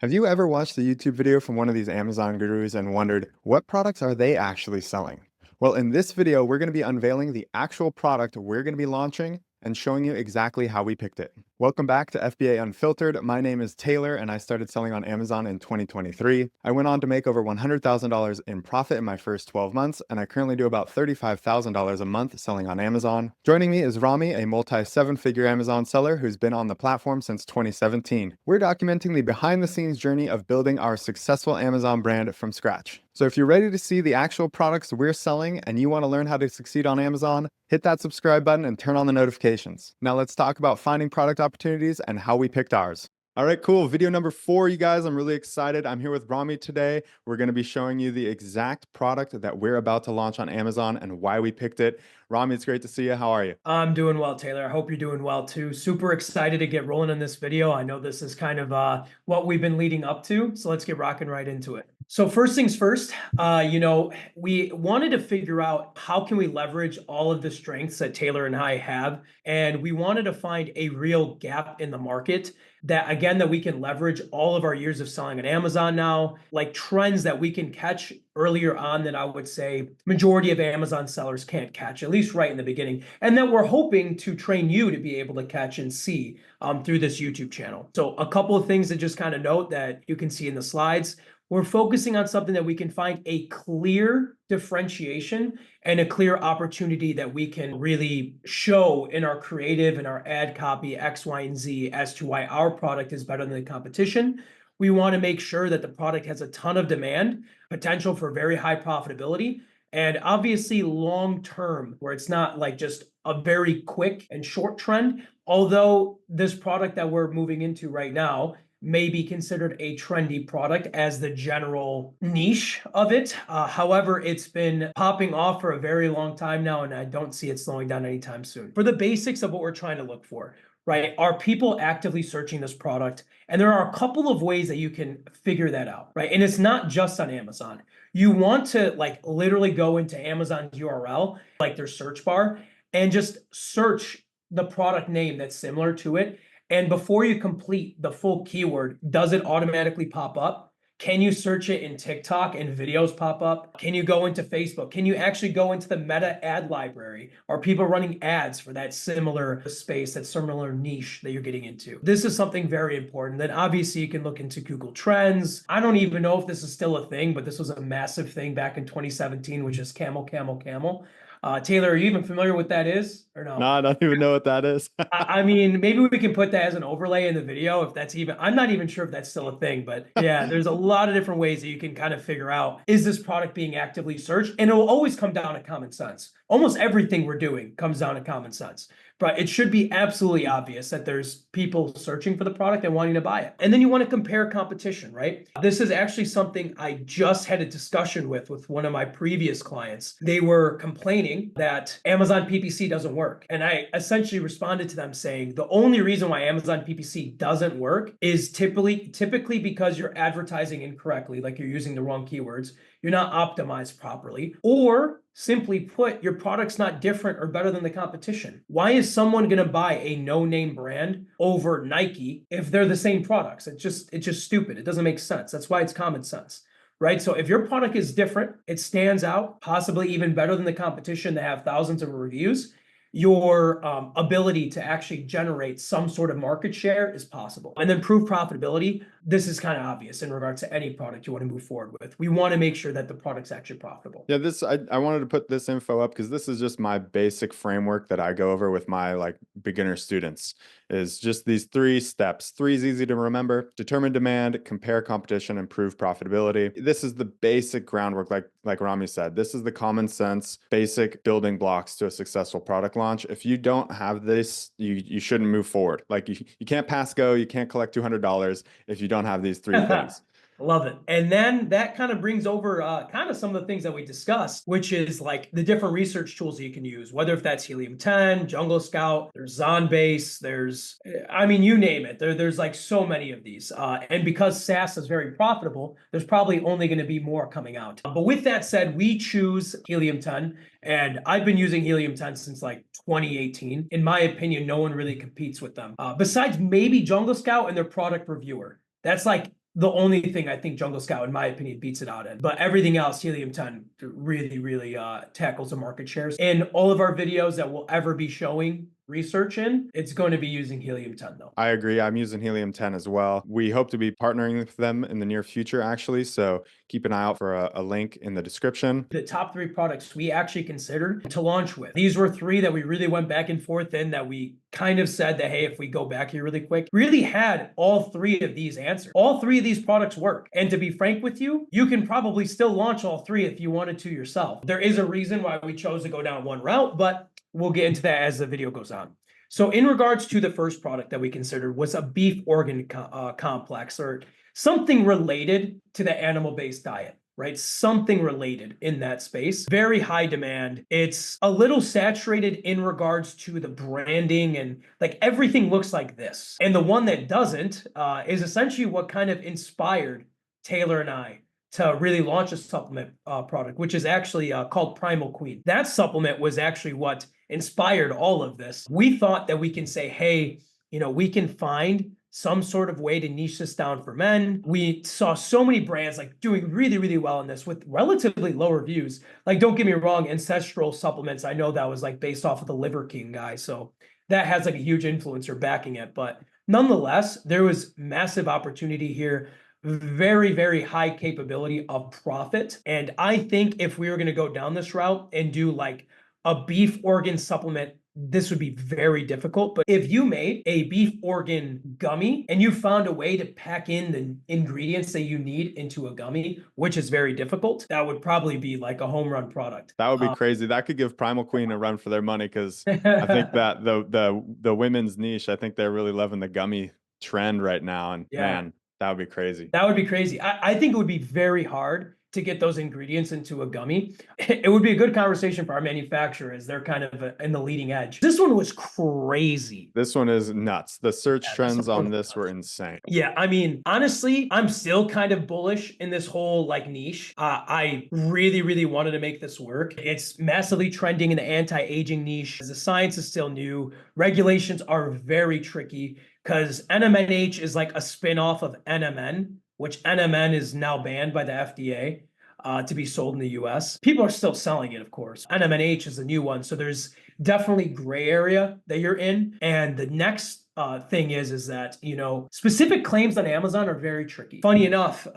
Have you ever watched a YouTube video from one of these Amazon gurus and wondered, what products are they actually selling? Well, in this video, we're going to be unveiling the actual product we're going to be launching and showing you exactly how we picked it. Welcome back to FBA Unfiltered. My name is Taylor, and I started selling on Amazon in 2023. I went on to make over $100,000 in profit in my first 12 months, and I currently do about $35,000 a month selling on Amazon. Joining me is Rami, a multi-seven-figure Amazon seller who's been on the platform since 2017. We're documenting the behind-the-scenes journey of building our successful Amazon brand from scratch. So if you're ready to see the actual products we're selling and you want to learn how to succeed on Amazon, hit that subscribe button and turn on the notifications. Now let's talk about finding product opportunities and how we picked ours. All right, cool. Video number 4, you guys. I'm really excited. I'm here with Rami today. We're going to be showing you the exact product that we're about to launch on Amazon and why we picked it. Rami, it's great to see you. How are you? I'm doing well, Taylor. I hope you're doing well too. Super excited to get rolling on this video. I know this is kind of what we've been leading up to, so let's get rocking right into it. So first things first, we wanted to figure out how can we leverage all of the strengths that Taylor and I have, and we wanted to find a real gap in the market that we can leverage all of our years of selling on Amazon now, like trends that we can catch earlier on that I would say majority of Amazon sellers can't catch, at least right in the beginning, and that we're hoping to train you to be able to catch and see through this YouTube channel. So a couple of things to just kind of note that you can see in the slides. We're focusing on something that we can find a clear differentiation and a clear opportunity that we can really show in our creative and our ad copy X, Y, and Z as to why our product is better than the competition. We want to make sure that the product has a ton of demand, potential for very high profitability, and obviously long term, where it's not like just a very quick and short trend. Although this product that we're moving into right now may be considered a trendy product as the general niche of it. However, it's been popping off for a very long time now, and I don't see it slowing down anytime soon. For the basics of what we're trying to look for, right? Are people actively searching this product? And there are a couple of ways that you can figure that out, right? And it's not just on Amazon. You want to like literally go into Amazon's URL, like their search bar, and just search the product name that's similar to it. And before you complete the full keyword, does it automatically pop up? Can you search it in TikTok and videos pop up? Can you go into Facebook? Can you actually go into the Meta ad library? Are people running ads for that similar space, that similar niche that you're getting into? This is something very important. Then obviously you can look into Google Trends. I don't even know if this is still a thing, but this was a massive thing back in 2017, which is camel, camel, camel. Taylor, are you even familiar with that is or no? No, I don't even know what that is. I mean, maybe we can put that as an overlay in the video if that's even, I'm not even sure if that's still a thing, but yeah, there's a lot of different ways that you can kind of figure out, is this product being actively searched? And it will always come down to common sense. Almost everything we're doing comes down to common sense, but it should be absolutely obvious that there's people searching for the product and wanting to buy it. And then you want to compare competition, right? This is actually something I just had a discussion with one of my previous clients. They were complaining that Amazon PPC doesn't work. And I essentially responded to them saying, the only reason why Amazon PPC doesn't work is typically because you're advertising incorrectly, like you're using the wrong keywords, you're not optimized properly, or simply put, your product's not different or better than the competition. Why is someone going to buy a no-name brand over Nike if they're the same products? It's just stupid. It doesn't make sense. That's why it's common sense, right? So if your product is different, it stands out, possibly even better than the competition that have thousands of reviews, your ability to actually generate some sort of market share is possible. And then prove profitability. This is kind of obvious in regards to any product you want to move forward with. We want to make sure that the product's actually profitable. Yeah, I wanted to put this info up because this is just my basic framework that I go over with my like beginner students, is just these 3 steps. 3 is easy to remember: determine demand, compare competition, improve profitability. This is the basic groundwork, like Rami said. This is the common sense, basic building blocks to a successful product launch. If you don't have this, you shouldn't move forward. Like you can't pass go, you can't collect $200 if you don't have these 3 things. Love it. And then that kind of brings over kind of some of the things that we discussed, which is like the different research tools that you can use, whether if that's Helium 10, Jungle Scout, there's Zonbase, I mean, you name it. There's like so many of these. And because SaaS is very profitable, there's probably only going to be more coming out. But with that said, we choose Helium 10. And I've been using Helium 10 since like 2018. In my opinion, no one really competes with them. Besides maybe Jungle Scout and their product reviewer. That's like the only thing I think Jungle Scout, in my opinion, beats it out in. But everything else, Helium 10 really, really tackles the market shares. In all of our videos that we'll ever be showing research in, it's going to be using Helium 10 though. I agree. I'm using Helium 10 as well. We hope to be partnering with them in the near future, actually. So keep an eye out for a link in the description. The top 3 products we actually considered to launch with. These were 3 that we really went back and forth in, that we kind of said that, hey, if we go back here really quick, really had all 3 of these answered. All 3 of these products work. And to be frank with you, you can probably still launch all 3 if you wanted to yourself. There is a reason why we chose to go down one route, but we'll get into that as the video goes on. So in regards to the first product that we considered was a beef organ complex, or something related to the animal-based diet, right? Something related in that space. Very high demand. It's a little saturated in regards to the branding, and like everything looks like this. And the one that doesn't is essentially what kind of inspired Taylor and I to really launch a supplement product, which is actually called Primal Queen. That supplement was actually what inspired all of this. We thought that we can say, hey, we can find some sort of way to niche this down for men. We saw so many brands like doing really, really well in this with relatively low reviews. Like, don't get me wrong, ancestral supplements, I know that was like based off of the Liver King guy. So that has like a huge influencer backing it. But nonetheless, there was massive opportunity here, very, very high capability of profit. And I think if we were going to go down this route and do like a beef organ supplement, this would be very difficult. But if you made a beef organ gummy and you found a way to pack in the ingredients that you need into a gummy, which is very difficult, that would probably be like a home run product. That would be crazy. That could give Primal Queen a run for their money, because I think that the women's niche, I think they're really loving the gummy trend right now. And Yeah, man, that would be crazy. that would be crazy. I think it would be very hard to get those ingredients into a gummy. It would be a good conversation for our manufacturers. They're kind of in the leading edge. This one was crazy. This one is nuts. The search Yeah, trends on this were insane. Yeah, I mean, honestly, I'm still kind of bullish in this whole like niche. I really, really wanted to make this work. It's massively trending in the anti-aging niche. The science is still new. Regulations are very tricky because NMNH is like a spin-off of NMN, which NMN is now banned by the FDA to be sold in the US. People are still selling it, of course. NMNH is the new one. So there's definitely gray area that you're in. And the next thing is that, specific claims on Amazon are very tricky. Funny enough,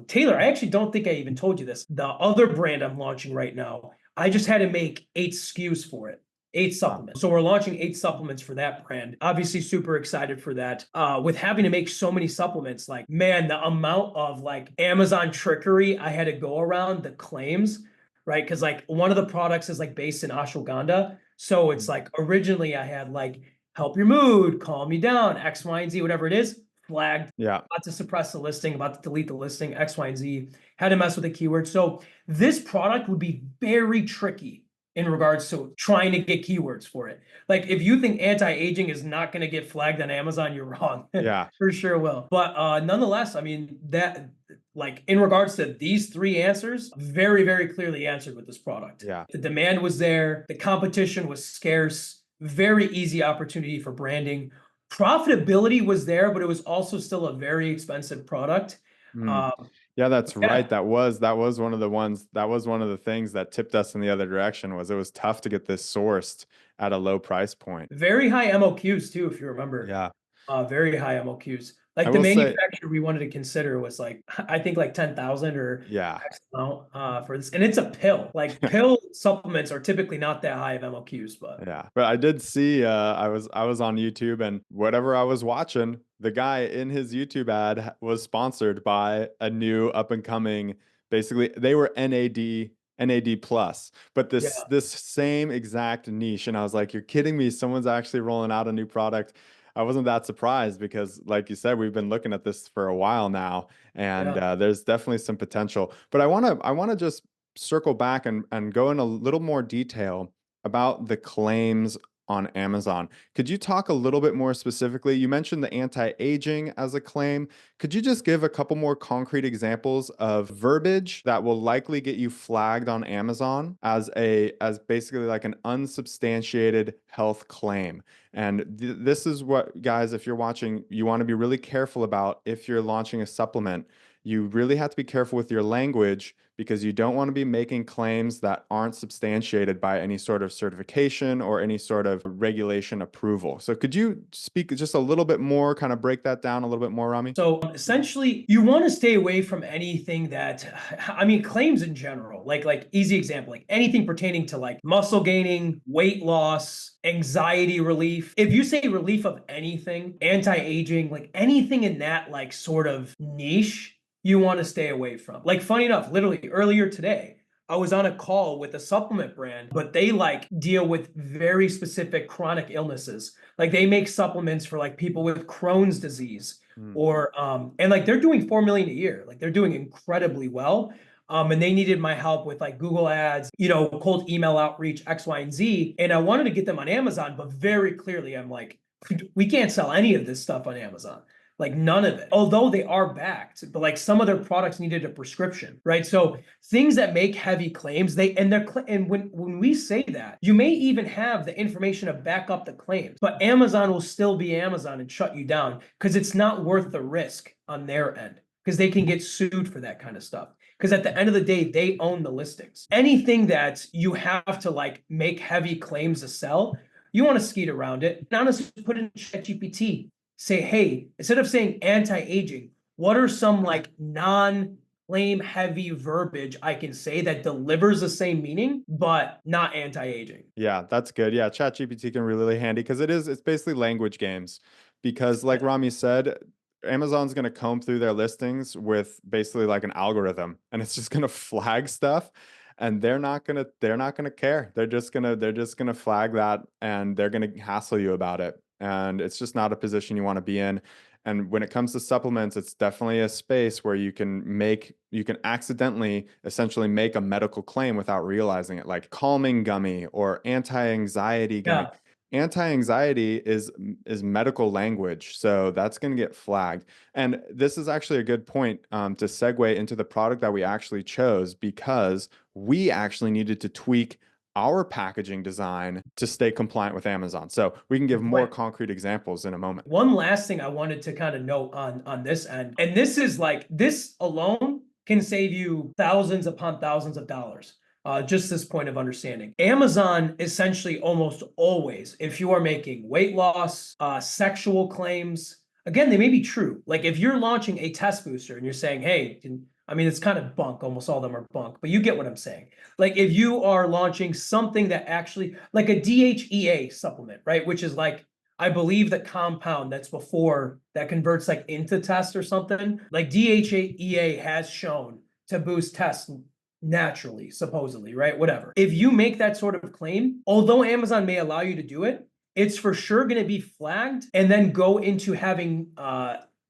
Taylor, I actually don't think I even told you this. The other brand I'm launching right now, I just had to make 8 SKUs for it. 8 supplements. So we're launching 8 supplements for that brand. Obviously super excited for that. With having to make so many supplements, like, man, the amount of like Amazon trickery I had to go around the claims, right? Because like one of the products is like based in ashwagandha. So it's like originally I had like help your mood, calm you down, X, Y, and Z, whatever it is, flagged. Yeah. About to suppress the listing, about to delete the listing, X, Y, and Z. Had to mess with the keyword. So this product would be very tricky in regards to trying to get keywords for it. Like if you think anti-aging is not going to get flagged on Amazon, you're wrong. Yeah. For sure will. But nonetheless, I mean, that like in regards to these 3 answers, very, very clearly answered with this product. Yeah. The demand was there. The competition was scarce. Very easy opportunity for branding. Profitability was there, but it was also still a very expensive product. Yeah, that's Yeah. right. That was one of the ones, that was one of the things that tipped us in the other direction, was it was tough to get this sourced at a low price point. Very high MOQs too, if you remember. Yeah. Very high MOQs. I Like the will say, manufacturer we wanted to consider was like, I think like 10,000 or yeah. X amount for this. And it's a pill. Like pill supplements are typically not that high of MOQs, but Yeah. But I did see I was on YouTube, and whatever I was watching, the guy in his YouTube ad was sponsored by a new up and coming, basically they were NAD plus, but yeah, this same exact niche. And I was like, you're kidding me, someone's actually rolling out a new product. I wasn't that surprised, because like you said, we've been looking at this for a while now, and yeah. there's definitely some potential. But I want to just circle back and go in a little more detail about the claims on Amazon. Could you talk a little bit more specifically? You mentioned the anti-aging as a claim. Could you just give a couple more concrete examples of verbiage that will likely get you flagged on Amazon as basically like an unsubstantiated health claim? And this is what, guys, if you're watching, you want to be really careful about if you're launching a supplement. you really have to be careful with your language because you don't want to be making claims that aren't substantiated by any sort of certification or any sort of regulation approval. So could you speak just a little bit more, kind of break that down a little bit more, Rami? So essentially, you want to stay away from anything that, I mean, claims in general, like easy example, like anything pertaining to like muscle gaining, weight loss, anxiety relief. If you say relief of anything, anti-aging, like anything in that like sort of niche, you want to stay away from. Like funny enough, literally earlier today, I was on a call with a supplement brand, but they like deal with very specific chronic illnesses. Like they make supplements for like people with Crohn's disease Mm. or and like they're doing 4 million a year. Like they're doing incredibly well. And they needed my help with like Google ads, cold email outreach, X, Y, and Z. And I wanted to get them on Amazon, but very clearly I'm like, we can't sell any of this stuff on Amazon. Like none of it. Although they are backed, but like some of their products needed a prescription, right? So things that make heavy claims, and when we say that, you may even have the information to back up the claims, but Amazon will still be Amazon and shut you down because it's not worth the risk on their end because they can get sued for that kind of stuff. Because at the end of the day, they own the listings. Anything that you have to like make heavy claims to sell, you want to skeet around it. And honestly, put in ChatGPT. Say, hey, instead of saying anti-aging, what are some like non-claim heavy verbiage I can say that delivers the same meaning, but not anti-aging? Yeah, that's good. Yeah, ChatGPT can be really handy because it's basically language games. Because like Yeah. Rami said, Amazon's going to comb through their listings with basically like an algorithm and it's just going to flag stuff and they're not going to care. They're just going to flag that and they're going to hassle you about it. And it's just not a position you want to be in. And when it comes to supplements, it's definitely a space where you can accidentally essentially make a medical claim without realizing it, like calming gummy or anti-anxiety gummy. Yeah. Anti-anxiety is medical language, so that's going to get flagged. And this is actually a good point to segue into the product that we actually chose because we actually needed to tweak our packaging design to stay compliant with Amazon. So we can give more Wait, concrete examples in a moment. one last thing I wanted to kind of note on this end, and this is like this alone can save you thousands upon thousands of dollars. Just this point of understanding. Amazon essentially almost always, if you are making weight loss, sexual claims, again, they may be true. Like if you're launching a test booster and you're saying, hey, I mean, it's kind of bunk. Almost all of them are bunk, but you get what I'm saying. Like if you are launching something that actually, like a DHEA supplement, right? Which is like I believe the compound that's before that converts like into test or something, like DHEA has shown to boost tests naturally, supposedly, right? Whatever. If you make that sort of claim, although Amazon may allow you to do it, it's for sure going to be flagged and then go into having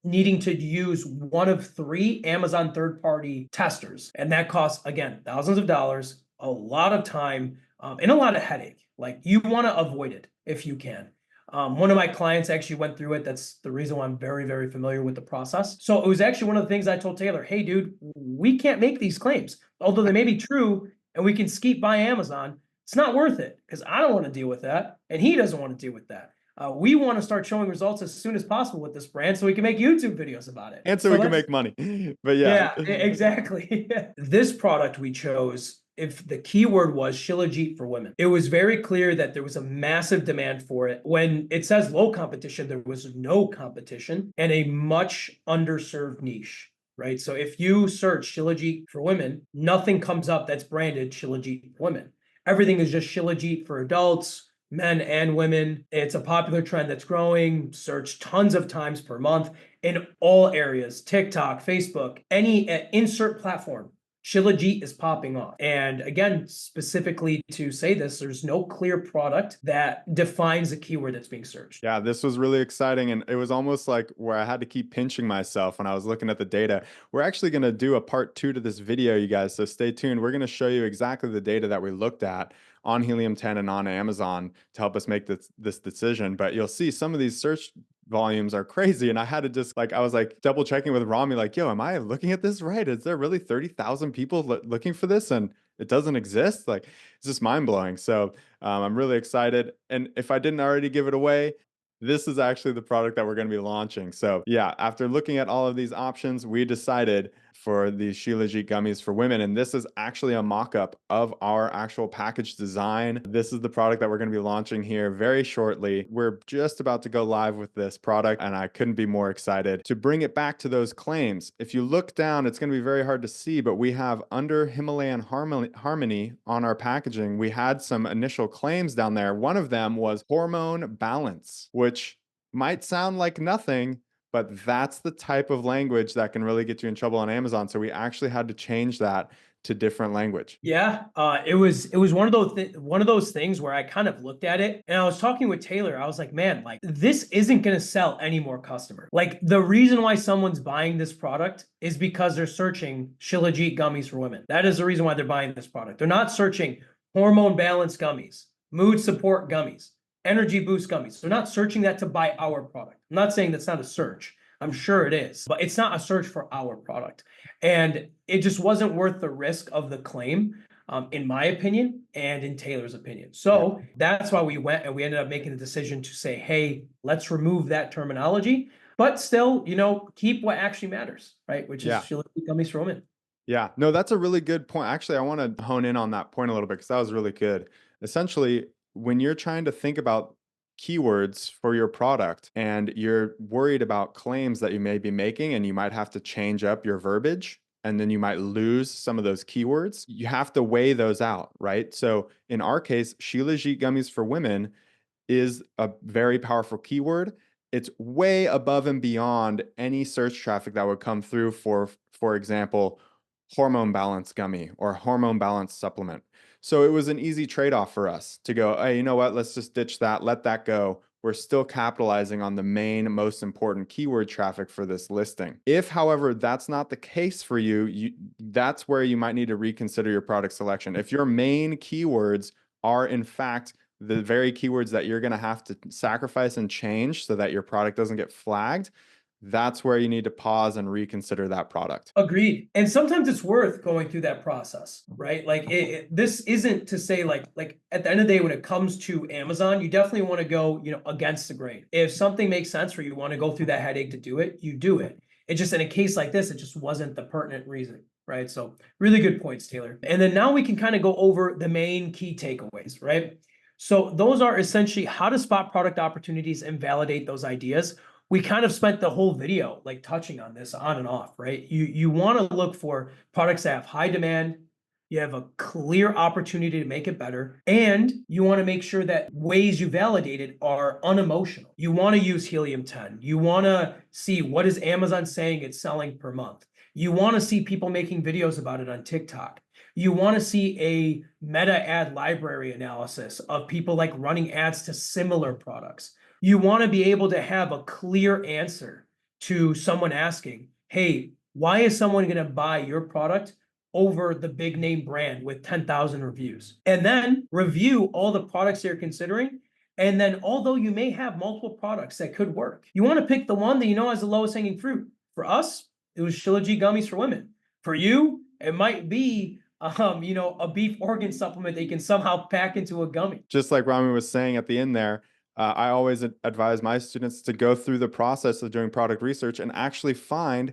needing to use one of 3 Amazon third-party testers. And that costs, again, thousands of dollars, a lot of time, and a lot of headache. Like you want to avoid it if you can. One of my clients actually went through it. That's the reason why I'm very, very familiar with the process. So it was actually one of the things I told Taylor, hey, dude, we can't make these claims. Although they may be true and we can skeet by Amazon, it's not worth it because I don't want to deal with that. And he doesn't want to deal with that. We want to start showing results as soon as possible with this brand so we can make YouTube videos about it. And so So we can let's make money. But yeah. yeah, exactly. This product we chose, if the keyword was Shilajit for women, it was very clear that there was a massive demand for it. When it says low competition, there was no competition and a much underserved niche, right? So if you search Shilajit for women, nothing comes up that's branded Shilajit for women. Everything is just Shilajit for adults, men and women. It's a popular trend that's growing, searched tons of times per month in all areas, TikTok, Facebook, any insert platform. Shilajit is popping off. And again, specifically to say this, there's no clear product that defines the keyword that's being searched. Yeah, this was really exciting. And it was almost like where I had to keep pinching myself when I was looking at the data. We're actually going to do a part 2 to this video, you guys. So stay tuned. We're going to show you exactly the data that we looked at on Helium 10 and on Amazon to help us make this decision. But you'll see some of these search volumes are crazy. And I had to just like, I was like double checking with Rami, like, yo, am I looking at this right? Is there really 30,000 people looking for this? And it doesn't exist? Like, it's just mind blowing. So I'm really excited. And if I didn't already give it away, this is actually the product that we're going to be launching. So yeah, after looking at all of these options, we decided for the Shilajit gummies for women. And this is actually a mock-up of our actual package design. This is the product that we're going to be launching here very shortly. We're just about to go live with this product, and I couldn't be more excited to bring it back to those claims. If you look down, it's going to be very hard to see, but we have under Himalayan Harmony on our packaging, we had some initial claims down there. One of them was hormone balance, which might sound like nothing, but that's the type of language that can really get you in trouble on Amazon. So we actually had to change that to different language. Yeah, it was one of those things where I kind of looked at it and I was talking with Taylor. I was like, man, like this isn't gonna sell any more customers. Like the reason why someone's buying this product is because they're searching Shilajit gummies for women. That is the reason why they're buying this product. They're not searching hormone balance gummies, mood support gummies, energy boost gummies. They're not searching that to buy our product. I'm not saying that's not a search. I'm sure it is, but it's not a search for our product. And it just wasn't worth the risk of the claim, in my opinion, and in Taylor's opinion. So that's why we went and we ended up making the decision to say, hey, let's remove that terminology, but still, keep what actually matters, right? Which is Shilajit gummies for women. Yeah, no, that's a really good point. Actually, I want to hone in on that point a little bit because that was really good. Essentially, when you're trying to think about keywords for your product and you're worried about claims that you may be making and you might have to change up your verbiage and then you might lose some of those keywords, you have to weigh those out, right? So in our case, Shilajit gummies for women is a very powerful keyword. It's way above and beyond any search traffic that would come through for example, hormone balance gummy or hormone balance supplement. So it was an easy trade-off for us to go, hey, you know what? Let's just ditch that, let that go. We're still capitalizing on the main, most important keyword traffic for this listing. If, however, that's not the case for you, that's where you might need to reconsider your product selection. If your main keywords are, in fact, the very keywords that you're going to have to sacrifice and change so that your product doesn't get flagged, that's where you need to pause and reconsider that product. Agreed. And sometimes it's worth going through that process, right? Like this isn't to say like at the end of the day, when it comes to Amazon, you definitely want to go, against the grain. If something makes sense for you, want to go through that headache to do it, you do it. It just in a case like this, it just wasn't the pertinent reason, right? So really good points, Taylor. And then now we can kind of go over the main key takeaways, right? So those are essentially how to spot product opportunities and validate those ideas. We kind of spent the whole video like touching on this on and off, right? You want to look for products that have high demand, you have a clear opportunity to make it better, and you want to make sure that ways you validate it are unemotional. You want to use Helium 10. You want to see what is Amazon saying it's selling per month. You want to see people making videos about it on TikTok. You want to see a meta ad library analysis of people like running ads to similar products. You want to be able to have a clear answer to someone asking, hey, why is someone going to buy your product over the big name brand with 10,000 reviews? And then review all the products you're considering. And then although you may have multiple products that could work, you want to pick the one that you know has the lowest hanging fruit. For us, it was Shilajit gummies for women. For you, it might be a beef organ supplement that you can somehow pack into a gummy. Just like Rami was saying at the end there, I always advise my students to go through the process of doing product research and actually find,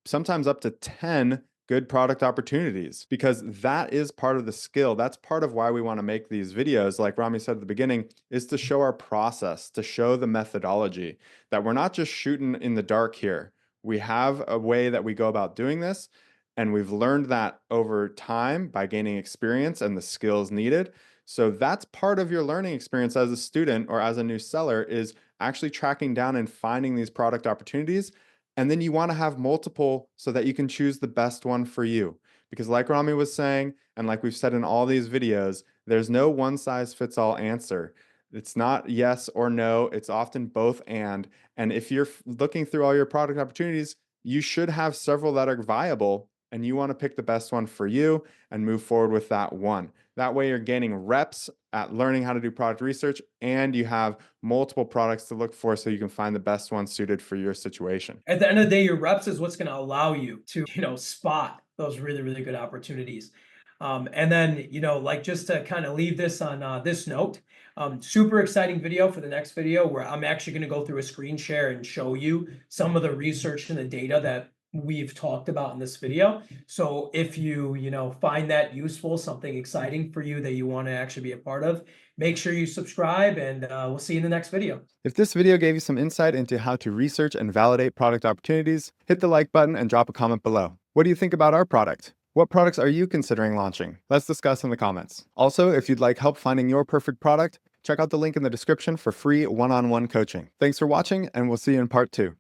sometimes up to 10 good product opportunities, because that is part of the skill. That's part of why we want to make these videos, like Rami said at the beginning, is to show our process, to show the methodology, that we're not just shooting in the dark here. We have a way that we go about doing this, and we've learned that over time by gaining experience and the skills needed. So that's part of your learning experience as a student or as a new seller, is actually tracking down and finding these product opportunities. And then you want to have multiple so that you can choose the best one for you. Because like Rami was saying, and like we've said in all these videos, there's no one size fits all answer. It's not yes or no. It's often both and. And if you're looking through all your product opportunities, you should have several that are viable, and you want to pick the best one for you and move forward with that one. That way you're gaining reps at learning how to do product research, and you have multiple products to look for so you can find the best one suited for your situation. At the end of the day, your reps is what's going to allow you to, spot those really, really good opportunities. And then, like just to kind of leave this on this note, super exciting video for the next video where I'm actually going to go through a screen share and show you some of the research and the data that we've talked about in this video. So if you find that useful, something exciting for you that you want to actually be a part of, make sure you subscribe, and we'll see you in the next video. If this video gave you some insight into how to research and validate product opportunities, hit the like button and drop a comment below. What do you think about our product? What products are you considering launching? Let's discuss in the comments. Also, if you'd like help finding your perfect product, check out the link in the description for free one-on-one coaching. Thanks for watching, and we'll see you in part 2.